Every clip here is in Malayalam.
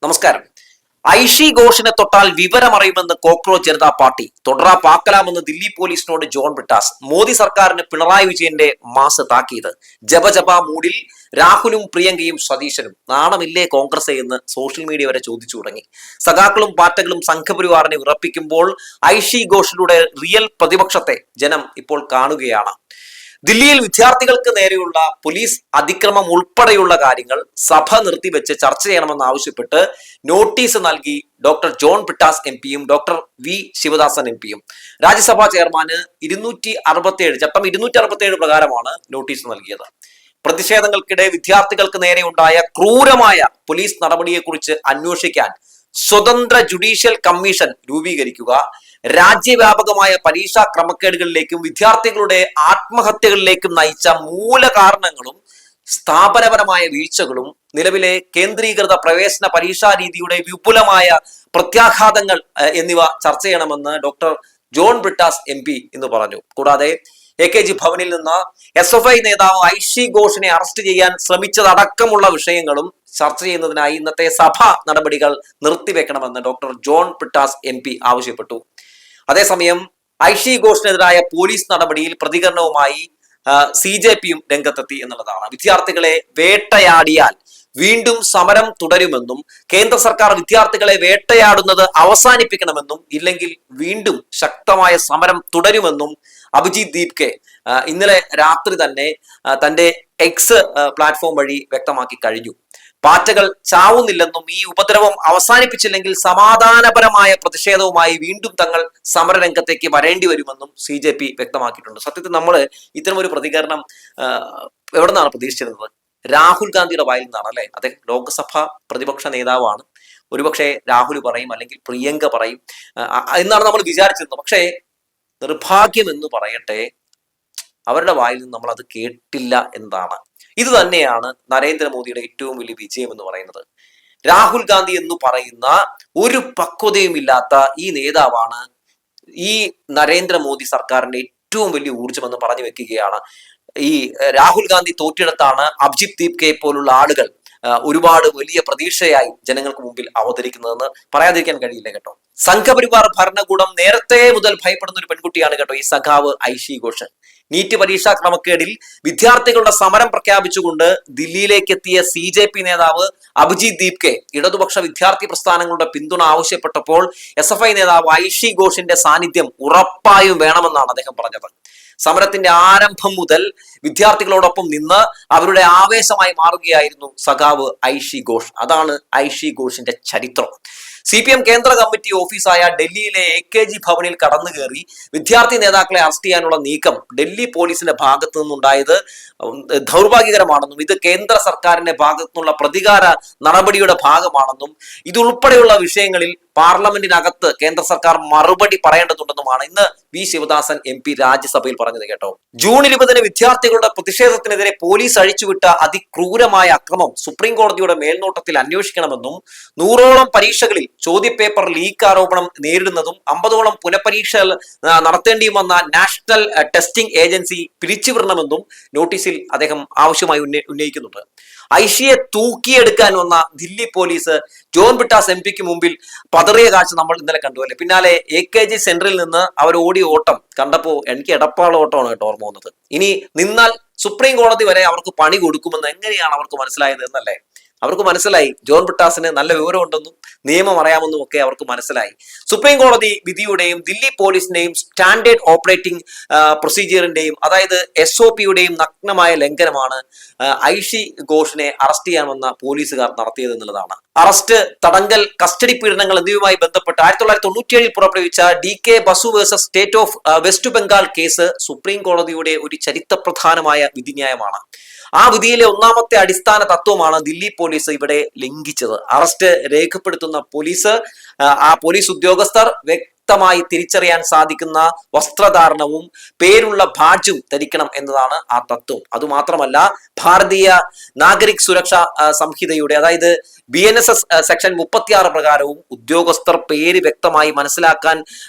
നമസ്കാരം. ഐഷി ഘോഷിനെ തൊട്ടാൽ വിവരമറിയുമെന്ന് കോക്രോച്ച് ജനതാ പാർട്ടി. തുടരാ പാക്കലാമെന്ന് ദില്ലി പോലീസിനോട് ജോൺ ബ്രിട്ടാസ്. മോദി സർക്കാരിന് പിണറായി വിജയന്റെ മാസ് താക്കീത്. ജപജപ മൂഡിൽ രാഹുലും പ്രിയങ്കയും സതീശനും. നാണമില്ലേ കോൺഗ്രസ് എന്ന് സോഷ്യൽ മീഡിയ വരെ ചോദിച്ചു തുടങ്ങി. സഖാക്കളും പാറ്റകളും സംഘപരിവാറിനെ വിറപ്പിക്കുമ്പോൾ ഐഷി ഘോഷിലൂടെ റിയൽ പ്രതിപക്ഷത്തെ ജനം ഇപ്പോൾ കാണുകയാണ്. ദില്ലിയിൽ വിദ്യാർത്ഥികൾക്ക് നേരെയുള്ള പോലീസ് അതിക്രമം ഉൾപ്പെടെയുള്ള കാര്യങ്ങൾ സഭ നിർത്തിവെച്ച് ചർച്ച ചെയ്യണമെന്ന് ആവശ്യപ്പെട്ട് നോട്ടീസ് നൽകി ഡോക്ടർ ജോൺ ബ്രിട്ടാസ് എം പിയും ഡോക്ടർ വി ശിവദാസൻ എം പിയും. രാജ്യസഭാ ചെയർമാന് 267 ചട്ടം 267 പ്രകാരമാണ് നോട്ടീസ് നൽകിയത്. പ്രതിഷേധങ്ങൾക്കിടെ വിദ്യാർത്ഥികൾക്ക് നേരെയുണ്ടായ ക്രൂരമായ പോലീസ് നടപടിയെക്കുറിച്ച് അന്വേഷിക്കാൻ സ്വതന്ത്ര ജുഡീഷ്യൽ കമ്മീഷൻ രൂപീകരിക്കുക, രാജ്യവ്യാപകമായ പരീക്ഷാ ക്രമക്കേടുകളിലേക്കും വിദ്യാർത്ഥികളുടെ ആത്മഹത്യകളിലേക്കും നയിച്ച മൂലകാരണങ്ങളും സ്ഥാപനപരമായ വീഴ്ചകളും നിലവിലെ കേന്ദ്രീകൃത പ്രവേശന പരീക്ഷാ രീതിയുടെ വിപുലമായ പ്രത്യാഘാതങ്ങൾ എന്നിവ ചർച്ച ചെയ്യണമെന്ന് doctor John Brittas M P എന്ന് പറഞ്ഞു. കൂടാതെ AKG ഭവനിൽ നിന്ന് SFI നേതാവ് ഐഷി ഘോഷിനെ അറസ്റ്റ് ചെയ്യാൻ ശ്രമിച്ചതടക്കമുള്ള വിഷയങ്ങളും ചർച്ച ചെയ്യുന്നതിനായി ഇന്നത്തെ സഭാ നടപടികൾ നിർത്തിവെക്കണമെന്ന് doctor John Brittas M P ആവശ്യപ്പെട്ടു. അതേസമയം ഐഷി ഘോഷിനെതിരായ പോലീസ് നടപടിയിൽ പ്രതികരണവുമായി CJPയും രംഗത്തെത്തി എന്നുള്ളതാണ്. വിദ്യാർത്ഥികളെ വേട്ടയാടിയാൽ വീണ്ടും സമരം തുടരുമെന്നും കേന്ദ്ര സർക്കാർ വിദ്യാർത്ഥികളെ വേട്ടയാടുന്നത് അവസാനിപ്പിക്കണമെന്നും ഇല്ലെങ്കിൽ വീണ്ടും ശക്തമായ സമരം തുടരുമെന്നും അഭിജിത് ദീപ്കെ ഇന്നലെ രാത്രി തന്നെ തന്റെ എക്സ് പ്ലാറ്റ്ഫോം വഴി വ്യക്തമാക്കി കഴിഞ്ഞു. പാറ്റകൾ ചാവുന്നില്ലെന്നും ഈ ഉപദ്രവം അവസാനിപ്പിച്ചില്ലെങ്കിൽ സമാധാനപരമായ പ്രതിഷേധവുമായി വീണ്ടും തങ്ങൾ സമരരംഗത്തേക്ക് വരേണ്ടി വരുമെന്നും CJP വ്യക്തമാക്കിയിട്ടുണ്ട്. സത്യത്തിൽ നമ്മൾ ഇത്തരം ഒരു പ്രതികരണം എവിടെ നിന്നാണ് പ്രതീക്ഷിച്ചിരുന്നത്? രാഹുൽ ഗാന്ധിയുടെ വായിൽ നിന്നാണ് അല്ലെ. അദ്ദേഹം ലോക്സഭ പ്രതിപക്ഷ നേതാവാണ്. ഒരുപക്ഷെ രാഹുൽ പറയും, അല്ലെങ്കിൽ പ്രിയങ്ക പറയും എന്നാണ് നമ്മൾ വിചാരിച്ചിരുന്നത്. പക്ഷേ നിർഭാഗ്യം എന്ന് പറയട്ടെ, അവരുടെ വായിൽ നിന്ന് നമ്മൾ അത് കേട്ടില്ല എന്നതാണ്. ഇത് തന്നെയാണ് നരേന്ദ്രമോദിയുടെ ഏറ്റവും വലിയ വിജയം എന്ന് പറയുന്നത്. രാഹുൽ ഗാന്ധി എന്ന് പറയുന്ന ഒരു പക്വതയും ഇല്ലാത്ത ഈ നേതാവാണ് ഈ നരേന്ദ്രമോദി സർക്കാരിന്റെ ഏറ്റവും വലിയ ഊർജ്ജം എന്ന് പറഞ്ഞു വെക്കുകയാണ്. ഈ രാഹുൽ ഗാന്ധി തോറ്റിടത്താണ് അഭിജിത് ദീപ്കെ പോലുള്ള ആളുകൾ ഒരുപാട് വലിയ പ്രതീക്ഷയായി ജനങ്ങൾക്ക് മുമ്പിൽ അവതരിക്കുന്നതെന്ന് പറയാതിരിക്കാൻ കഴിയില്ല കേട്ടോ. സംഘപരിവാർ ഭരണകൂടം നേരത്തെ മുതൽ ഭയപ്പെടുന്ന ഒരു പെൺകുട്ടിയാണ് കേട്ടോ ഈ സഖാവ് ഐഷി ഘോഷ്. നീറ്റ് പരീക്ഷാ ക്രമക്കേടിൽ വിദ്യാർത്ഥികളുടെ സമരം പ്രഖ്യാപിച്ചുകൊണ്ട് ദില്ലിയിലേക്ക് എത്തിയ CJP നേതാവ് അഭിജിത് ദീപ്കെ ഇടതുപക്ഷ വിദ്യാർത്ഥി പ്രസ്ഥാനങ്ങളുടെ പിന്തുണ ആവശ്യപ്പെട്ടപ്പോൾ SFI നേതാവ് ഐഷി ഘോഷിന്റെ സാന്നിധ്യം ഉറപ്പായും വേണമെന്നാണ് അദ്ദേഹം പറഞ്ഞത്. സമരത്തിന്റെ ആരംഭം മുതൽ വിദ്യാർത്ഥികളോടൊപ്പം നിന്ന് അവരുടെ ആവേശമായി മാറുകയായിരുന്നു സഖാവ് ഐഷി ഘോഷ്. അതാണ് ഐഷി ഘോഷിന്റെ ചരിത്രം. CPM കേന്ദ്ര കമ്മിറ്റി ഓഫീസായ ഡൽഹിയിലെ AKG ഭവനിൽ കടന്നു കയറി വിദ്യാർത്ഥി നേതാക്കളെ അറസ്റ്റ് ചെയ്യാനുള്ള നീക്കം ഡൽഹി പോലീസിന്റെ ഭാഗത്തു നിന്നുണ്ടായത് ദൗർഭാഗ്യകരമാണെന്നും ഇത് കേന്ദ്ര സർക്കാരിന്റെ ഭാഗത്തു നിന്നുള്ള പ്രതികാര നടപടിയുടെ ഭാഗമാണെന്നും ഇതുൾപ്പെടെയുള്ള വിഷയങ്ങളിൽ പാർലമെന്റിനകത്ത് കേന്ദ്ര സർക്കാർ മറുപടി പറയേണ്ടതുണ്ടെന്നുമാണ് ഇന്ന് വി ശിവദാസൻ MP രാജ്യസഭയിൽ പറഞ്ഞത് കേട്ടോ. ജൂൺ 20 വിദ്യാർത്ഥികളുടെ പ്രതിഷേധത്തിനെതിരെ പോലീസ് അഴിച്ചുവിട്ട അതിക്രൂരമായ അക്രമം സുപ്രീം കോടതിയുടെ മേൽനോട്ടത്തിൽ അന്വേഷിക്കണമെന്നും 100ഓളം പരീക്ഷകളിൽ ചോദ്യപേപ്പർ ലീക്ക് ആരോപണം നേരിടുന്നതും 50ഓളം പുനഃപരീക്ഷ നടത്തേണ്ടി വന്ന നാഷണൽ ടെസ്റ്റിംഗ് ഏജൻസി പിരിച്ചുവിടണമെന്നും നോട്ടീസിൽ അദ്ദേഹം ആവശ്യമായി ഉന്നയിക്കുന്നുണ്ട്. ഐഷിയെ തൂക്കിയെടുക്കാൻ വന്ന ദില്ലി പോലീസ് ജോൺ ബ്രിട്ടാസ് MPക്ക് മുമ്പിൽ പതറിയ കാഴ്ച നമ്മൾ ഇന്നലെ കണ്ടു അല്ലെ. പിന്നാലെ AKG സെന്ററിൽ നിന്ന് അവർ ഓടിയ ഓട്ടം കണ്ടപ്പോ എനിക്ക് എടപ്പാള ഓട്ടമാണ് കേട്ടോ ഓർമ്മ വന്നത്. ഇനി നിന്നാൽ സുപ്രീം കോടതി വരെ അവർക്ക് പണി കൊടുക്കുമെന്ന് എങ്ങനെയാണ് അവർക്ക് മനസ്സിലായത് എന്നല്ലേ? അവർക്ക് മനസ്സിലായി ജോൺ ബ്രിട്ടാസിന് നല്ല വിവരമുണ്ടെന്നും നിയമം അറിയാമെന്നും ഒക്കെ അവർക്ക് മനസ്സിലായി. സുപ്രീം കോടതി വിധിയുടെയും ദില്ലി പോലീസിന്റെയും സ്റ്റാൻഡേർഡ് ഓപ്പറേറ്റിംഗ് പ്രൊസീജിയറിന്റെയും അതായത് SOPയുടെയും നഗ്നമായ ലംഘനമാണ് ഐഷി ഘോഷിനെ അറസ്റ്റ് ചെയ്യാൻ വന്ന പോലീസുകാർ നടത്തിയത് എന്നുള്ളതാണ്. അറസ്റ്റ്, തടങ്കൽ, കസ്റ്റഡി പീഡനങ്ങൾ എന്നിവയുമായി ബന്ധപ്പെട്ട് 1997 പുറപ്പെടുവിച്ച DK Basu versus state of west Bengal case supreme കോടതിയുടെ ഒരു ചരിത്രപ്രധാനമായ വിധിന്യായമാണ്. ആ വിധിയിലെ ഒന്നാമത്തെ അടിസ്ഥാന തത്വമാണ് ദില്ലി പോലീസ് ഇവിടെ ലംഘിച്ചത്. അറസ്റ്റ് രേഖപ്പെടുത്തുന്ന പോലീസ് ഉദ്യോഗസ്ഥർ വ്യക്തമായി തിരിച്ചറിയാൻ സാധിക്കുന്ന വസ്ത്രധാരണവും പേരുള്ള ബാഡ്ജും ധരിക്കണം എന്നതാണ് ആ തത്വം. അതുമാത്രമല്ല, ഭാരതീയ നാഗരിക് സുരക്ഷാ സംഹിതയുടെ, അതായത് BNSS സെക്ഷൻ 36 പ്രകാരവും ഉദ്യോഗസ്ഥർ പേര് വ്യക്തമായി മനസ്സിലാക്കാൻ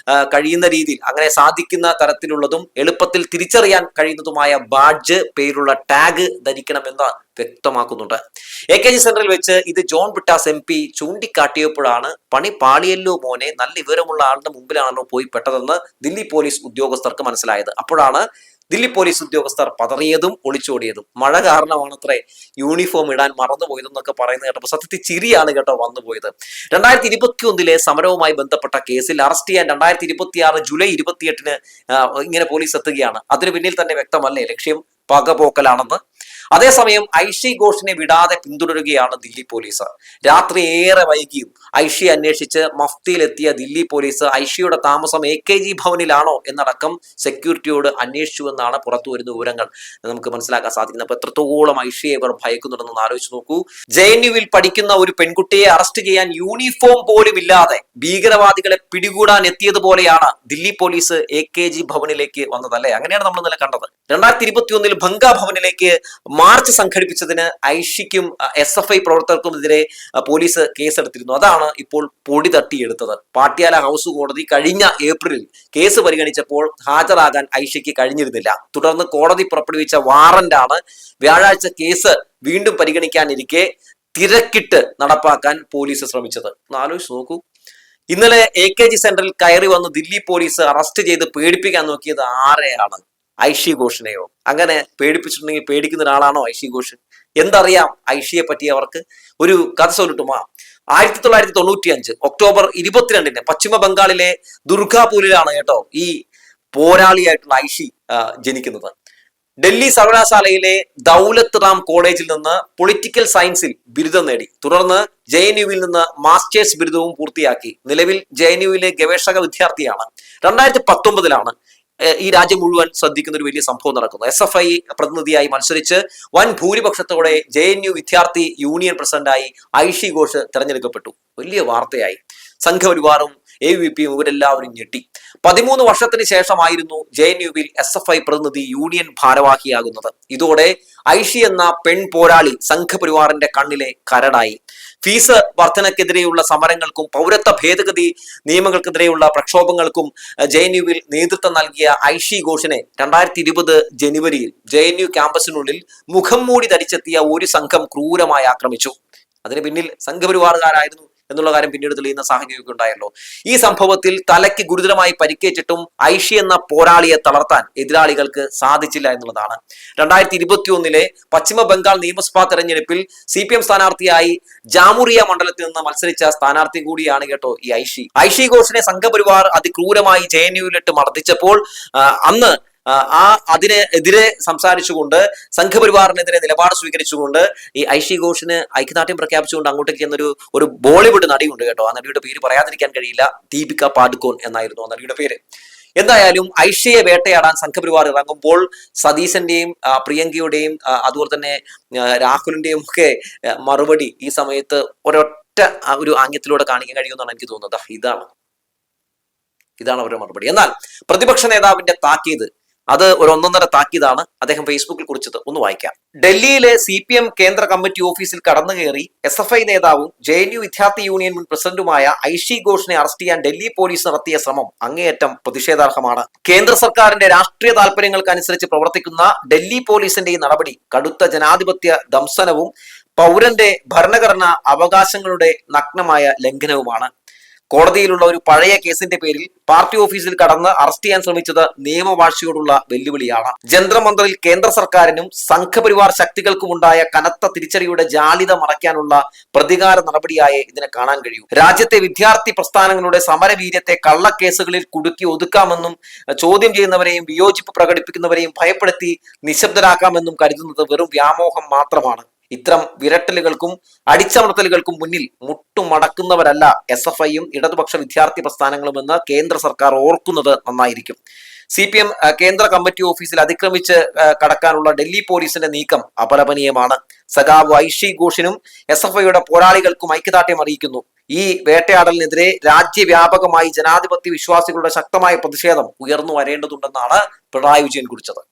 കഴിയുന്ന രീതിയിൽ, അങ്ങനെ സാധിക്കുന്ന തരത്തിലുള്ളതും എളുപ്പത്തിൽ തിരിച്ചറിയാൻ കഴിയുന്നതുമായ ബാഡ്ജ്, പേരുള്ള ടാഗ് ധരിക്കണമെന്ന് വ്യക്തമാക്കുന്നുണ്ട്. AKG സെന്ററിൽ വെച്ച് ഇത് ജോൺ ബ്രിട്ടാസ് MP ചൂണ്ടിക്കാട്ടിയപ്പോഴാണ് പണി പാളിയല്ലോ മോനെ, നല്ല വിവരമുള്ള ആളുടെ മുമ്പിലാണല്ലോ പോയി പെട്ടതെന്ന് ദില്ലി പോലീസ് ഉദ്യോഗസ്ഥർക്ക് മനസ്സിലായത്. അപ്പോഴാണ് ദില്ലി പോലീസ് ഉദ്യോഗസ്ഥർ പതറിയതും ഒളിച്ചോടിയതും. മഴ കാരണമാണത്രേ യൂണിഫോം ഇടാൻ മറന്നുപോയതെന്നൊക്കെ പറയുന്നത് കേട്ടപ്പോൾ സത്യത്തിൽ ചിരിയാണ് കേട്ടോ വന്നുപോയത്. 2021 സമരവുമായി ബന്ധപ്പെട്ട കേസിൽ അറസ്റ്റ് ചെയ്യാൻ 2026 ജൂലൈ 28 ഇങ്ങനെ പോലീസ് എത്തുകയാണ്. അതിനു പിന്നിൽ തന്നെ വ്യക്തമല്ലേ ലക്ഷ്യം പകപോക്കലാണെന്ന്. അതേസമയം ഐഷി ഘോഷിനെ വിടാതെ പിന്തുടരുകയാണ് ദില്ലി പോലീസ്. രാത്രി ഏറെ വൈകിയും ഐഷിയെ അന്വേഷിച്ച് മഫ്തിയിലെത്തിയ ദില്ലി പോലീസ് ഐഷിയുടെ താമസം AKG ഭവനിലാണോ എന്നടക്കം സെക്യൂരിറ്റിയോട് അന്വേഷിച്ചുവെന്നാണ് പുറത്തു വരുന്ന വിവരങ്ങൾ നമുക്ക് മനസ്സിലാക്കാൻ സാധിക്കുന്നത്. അപ്പൊ എത്രത്തോളം ഐഷിയെ ഇവർ ഭയക്കുന്നുണ്ടെന്ന് ആലോചിച്ച് നോക്കൂ. JNUവിൽ പഠിക്കുന്ന ഒരു പെൺകുട്ടിയെ അറസ്റ്റ് ചെയ്യാൻ യൂണിഫോം പോലും ഇല്ലാതെ ഭീകരവാദികളെ പിടികൂടാൻ എത്തിയതുപോലെയാണ് ദില്ലി പോലീസ് AKG ഭവനിലേക്ക് വന്നതല്ലേ. അങ്ങനെയാണ് നമ്മൾ ഇന്നലെ കണ്ടത്. 2021 ഭംഗ ഭവനിലേക്ക് മാർച്ച് സംഘടിപ്പിച്ചതിന് ഐഷിക്കും SFI പ്രവർത്തകർക്കുമെതിരെ പോലീസ് കേസെടുത്തിരുന്നു. അതാണ് ഇപ്പോൾ പൊടി തട്ടിയെടുത്തത്. പാട്യാല ഹൗസ് കോടതി കഴിഞ്ഞ ഏപ്രിലിൽ കേസ് പരിഗണിച്ചപ്പോൾ ഹാജരാകാൻ ഐഷിക്ക് കഴിഞ്ഞിരുന്നില്ല. തുടർന്ന് കോടതി പുറപ്പെടുവിച്ച വാറന്റാണ് വ്യാഴാഴ്ച കേസ് വീണ്ടും പരിഗണിക്കാനിരിക്കെ തിരക്കിട്ട് നടപ്പാക്കാൻ പോലീസ് ശ്രമിച്ചത്. ആലോചിച്ച് നോക്കൂ. ഇന്നലെ AKG സെന്ററിൽ കയറി വന്ന് ദില്ലി പോലീസ് അറസ്റ്റ് ചെയ്ത് പേടിപ്പിക്കാൻ നോക്കിയത് ആരെയാണ്? ഐഷി ഘോഷിനെയോ? അങ്ങനെ പേടിപ്പിച്ചിട്ടുണ്ടെങ്കിൽ പേടിക്കുന്ന ഒരാളാണോ ഐഷി ഘോഷ്? എന്തറിയാം ഐഷിയെ പറ്റി അവർക്ക്? ഒരു കഥ ചൊല്ലട്ടുമാ. 1995 ഒക്ടോബർ 22 പശ്ചിമ ബംഗാളിലെ ദുർഗാപൂരിലാണ് കേട്ടോ ഈ പോരാളിയായിട്ടുള്ള ഐഷി ജനിക്കുന്നത്. ഡൽഹി സർവകലാശാലയിലെ ദൗലത്ത് റാം കോളേജിൽ നിന്ന് പൊളിറ്റിക്കൽ സയൻസിൽ ബിരുദം നേടി. തുടർന്ന് JNUവിൽ നിന്ന് മാസ്റ്റേഴ്സ് ബിരുദവും പൂർത്തിയാക്കി. നിലവിൽ JNUവിലെ ഗവേഷക വിദ്യാർത്ഥിയാണ്. 2019 ഈ രാജ്യം മുഴുവൻ ശ്രദ്ധിക്കുന്ന ഒരു വലിയ സംഭവം നടക്കുന്നു. SFI പ്രതിനിധിയായി മത്സരിച്ച് വൻ ഭൂരിപക്ഷത്തോടെ JNU വിദ്യാർത്ഥി യൂണിയൻ പ്രസിഡന്റായി ഐഷി ഘോഷ് തെരഞ്ഞെടുക്കപ്പെട്ടു. വലിയ വാർത്തയായി. സംഘപരിവാറും AVPയും ഇവരെല്ലാവരും ഞെട്ടി. 13 വർഷത്തിന് ശേഷമായിരുന്നു JNUവിൽ SFI പ്രതിനിധി യൂണിയൻ ഭാരവാഹിയാകുന്നത്. ഇതോടെ ഐഷി എന്ന പെൺ പോരാളി സംഘപരിവാറിന്റെ കണ്ണിലെ കരടായി. ഫീസ് വർധനക്കെതിരെയുള്ള സമരങ്ങൾക്കും പൗരത്വ ഭേദഗതി നിയമങ്ങൾക്കെതിരെയുള്ള പ്രക്ഷോഭങ്ങൾക്കും JNUവിൽ നേതൃത്വം നൽകിയ ഐഷി ഘോഷിനെ 2020 ജനുവരിയിൽ JNU ക്യാമ്പസിനുള്ളിൽ മുഖം മൂടി ധരിച്ചെത്തിയ ഒരു സംഘം ക്രൂരമായി ആക്രമിച്ചു. അതിന് പിന്നിൽ സംഘപരിവാറുകാരായിരുന്നു എന്നുള്ള കാര്യം പിന്നീട് തെളിയുന്ന സാഹചര്യമൊക്കെ ഉണ്ടായല്ലോ. ഈ സംഭവത്തിൽ തലയ്ക്ക് ഗുരുതരമായി പരിക്കേറ്റിട്ടും ഐഷി എന്ന പോരാളിയെ തളർത്താൻ എതിരാളികൾക്ക് സാധിച്ചില്ല എന്നുള്ളതാണ്. 2021 പശ്ചിമ ബംഗാൾ നിയമസഭാ തെരഞ്ഞെടുപ്പിൽ CPM സ്ഥാനാർത്ഥിയായി ജാമുറിയ മണ്ഡലത്തിൽ നിന്ന് മത്സരിച്ച സ്ഥാനാർത്ഥി കൂടിയാണ് കേട്ടോ ഈ ഐഷി ഘോഷിനെ സംഘപരിവാർ അതിക്രൂരമായി JNUവിലിട്ട് മർദ്ദിച്ചപ്പോൾ അന്ന് അതിനെതിരെ സംസാരിച്ചുകൊണ്ട് സംഘപരിവാറിനെതിരെ നിലപാട് സ്വീകരിച്ചുകൊണ്ട് ഈ ഐഷി ഘോഷിന് ഐക്യദാർഢ്യം പ്രഖ്യാപിച്ചുകൊണ്ട് അങ്ങോട്ടേക്ക് ചെന്നൊരു ബോളിവുഡ് നടിയുണ്ട് കേട്ടോ. ആ നടിയുടെ പേര് പറയാതിരിക്കാൻ കഴിയില്ല. ദീപിക പാഡുക്കോൺ എന്നായിരുന്നു ആ നടിയുടെ പേര്. എന്തായാലും ഐഷിയെ വേട്ടയാടാൻ സംഘപരിവാർ ഇറങ്ങുമ്പോൾ സതീശന്റെയും പ്രിയങ്കയുടെയും അതുപോലെ തന്നെ രാഹുലിന്റെയും ഒക്കെ മറുപടി ഈ സമയത്ത് ഒരൊറ്റ ഒരു ആംഗ്യത്തിലൂടെ കാണിക്കാൻ കഴിയുമെന്നാണ് എനിക്ക് തോന്നുന്നത്. ഇതാണ് അവരുടെ മറുപടി. എന്നാൽ പ്രതിപക്ഷ നേതാവിന്റെ താക്കീത് അത് ഒരു ഒന്നൊന്നര താക്കീതാണ്. അദ്ദേഹം ഫേസ്ബുക്കിൽ കുറിച്ചത് ഒന്ന് വായിക്കാം. ഡൽഹിയിലെ CPM കേന്ദ്ര കമ്മിറ്റി ഓഫീസിൽ കടന്നു കയറി SFI നേതാവും JNU വിദ്യാർത്ഥി യൂണിയൻ മുൻ പ്രസിഡന്റുമായ ഐഷി ഘോഷിനെ അറസ്റ്റ് ചെയ്യാൻ ഡൽഹി പോലീസ് നടത്തിയ ശ്രമം അങ്ങേയറ്റം പ്രതിഷേധാർഹമാണ്. കേന്ദ്ര സർക്കാരിന്റെ രാഷ്ട്രീയ താല്പര്യങ്ങൾക്കനുസരിച്ച് പ്രവർത്തിക്കുന്ന ഡൽഹി പോലീസിന്റെ ഈ നടപടി കടുത്ത ജനാധിപത്യ ദംശനവും പൗരന്റെ ഭരണഘടനാ അവകാശങ്ങളുടെ നഗ്നമായ ലംഘനവുമാണ്. കോടതിയിലുള്ള ഒരു പഴയ കേസിന്റെ പേരിൽ പാർട്ടി ഓഫീസിൽ കടന്ന് അറസ്റ്റ് ചെയ്യാൻ ശ്രമിച്ചത് നിയമവാഴ്ചയോടുള്ള വെല്ലുവിളിയാണ്. ജന്ത്രമന്ത്രിൽ കേന്ദ്ര സർക്കാരിനും സംഘപരിവാർ ശക്തികൾക്കുമുണ്ടായ കനത്ത തിരിച്ചടിയുടെ ജാളിത മറയ്ക്കാനുള്ള പ്രതികാര നടപടിയായി ഇതിനെ കാണാൻ കഴിയൂ. രാജ്യത്തെ വിദ്യാർത്ഥി പ്രസ്ഥാനങ്ങളുടെ സമരവീര്യത്തെ കള്ളക്കേസുകളിൽ കുടുക്കി ഒതുക്കാമെന്നും ചോദ്യം ചെയ്യുന്നവരെയും വിയോജിപ്പ് പ്രകടിപ്പിക്കുന്നവരെയും ഭയപ്പെടുത്തി നിശബ്ദരാക്കാമെന്നും കരുതുന്നത് വെറും വ്യാമോഹം മാത്രമാണ്. ഇത്തരം വിരട്ടലുകൾക്കും അടിച്ചമർത്തലുകൾക്കും മുന്നിൽ മുട്ടുമടക്കുന്നവരല്ല SFIയും ഇടതുപക്ഷ വിദ്യാർത്ഥി പ്രസ്ഥാനങ്ങളുമെന്ന് കേന്ദ്ര സർക്കാർ ഓർക്കുന്നത് നന്നായിരിക്കും. CPM കേന്ദ്ര കമ്മിറ്റി ഓഫീസിൽ അതിക്രമിച്ച് കടക്കാനുള്ള ഡൽഹി പോലീസിന്റെ നീക്കം അപലപനീയമാണ്. സഖാവ് ഐഷി ഘോഷിനും SFIയുടെ പോരാളികൾക്കും ഐക്യദാർഢ്യം അറിയിക്കുന്നു. ഈ വേട്ടയാടലിനെതിരെ രാജ്യവ്യാപകമായി ജനാധിപത്യ വിശ്വാസികളുടെ ശക്തമായ പ്രതിഷേധം ഉയർന്നു വരേണ്ടതുണ്ടെന്നാണ് പിണറായി വിജയൻ കുറിച്ചത്.